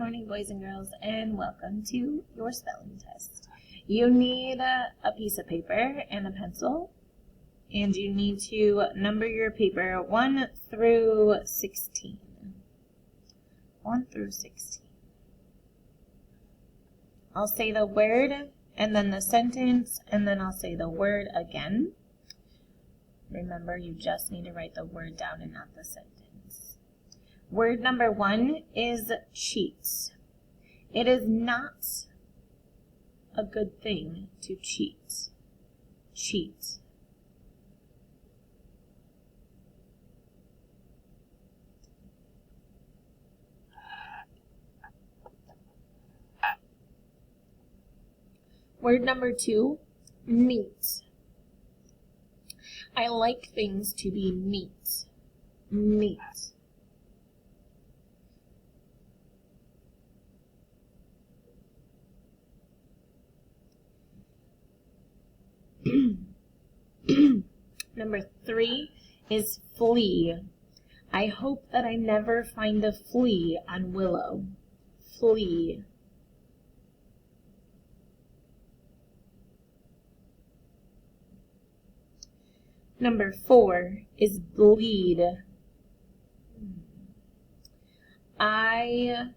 morning, boys and girls, and welcome to your spelling test. You need a piece of paper and a pencil, and you need to number your paper 1 through 16. 1 through 16. I'll say the word, and then the sentence, and then I'll say the word again. Remember, you just need to write the word down and not the sentence. Word number 1 is cheat. It is not a good thing to cheat. Cheat. Word number 2, neat. I like things to be neat. Neat. Number 3 is flee. I hope that I never find a flea on Willow. Flee. Number 4 is bleed. I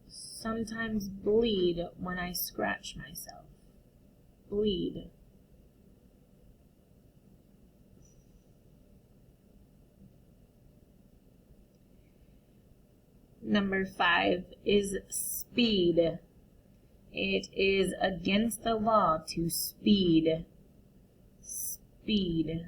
sometimes bleed when I scratch myself. Bleed. Number 5 is speed. It is against the law to speed. Speed.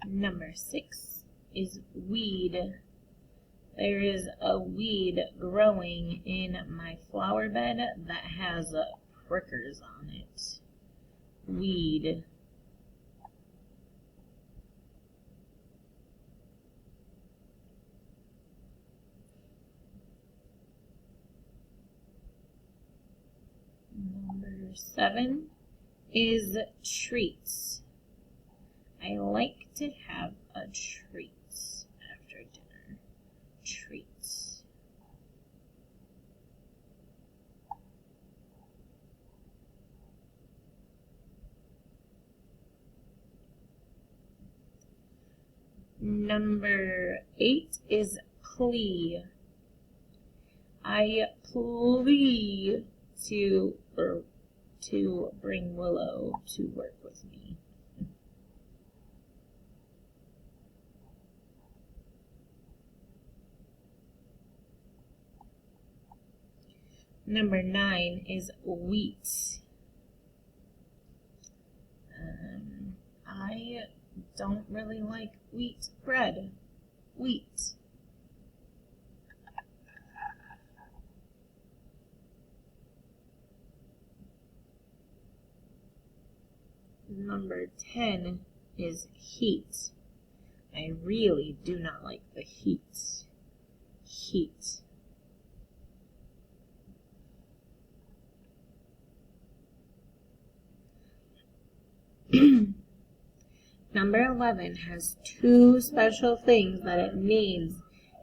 Number 6 is weed. There is a weed growing in my flower bed that has prickers on it. Weed. Number 7 is treats. I like to have a treat after dinner. Treats. Number 8 is plea. I plea to bring Willow to work with me. Number 9 is wheat. I don't really like wheat bread. Wheat. Number 10 is heat. I really do not like the heat. Heat. Number 11 has 2 special things that it needs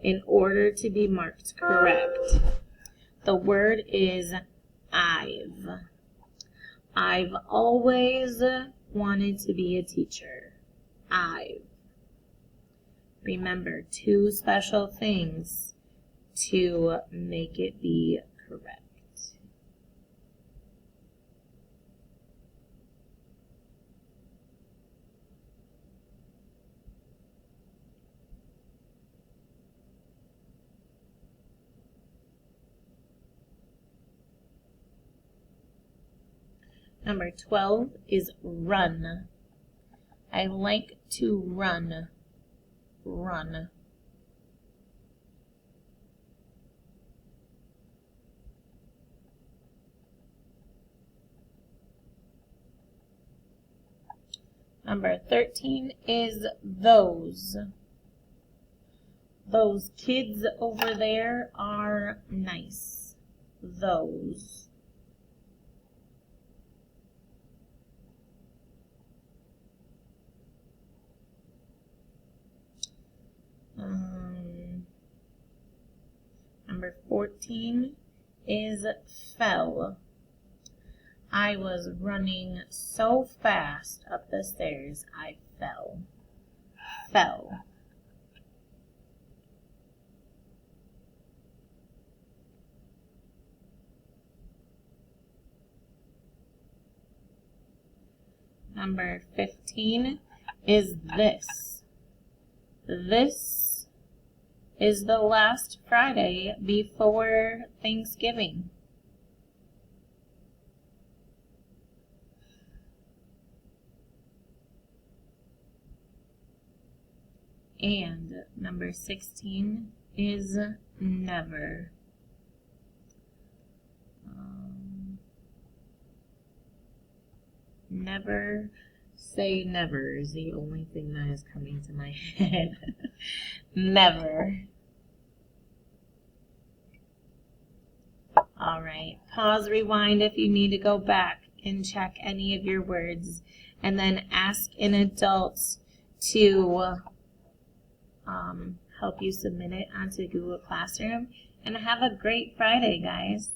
in order to be marked correct. The word is I've. I've always wanted to be a teacher. I've. Remember, 2 special things to make it be correct. Number 12 is run. I like to run. Run. Number 13 is those. Those kids over there are nice. Those. 15 is fell. I was running so fast up the stairs, I fell. Fell. Number 15 is this. This is the last Friday before Thanksgiving. And number 16 is never. Never say never is the only thing that is coming to my head. Never. All right, pause, rewind if you need to go back and check any of your words, and then ask an adult to help you submit it onto Google Classroom. And have a great Friday, guys.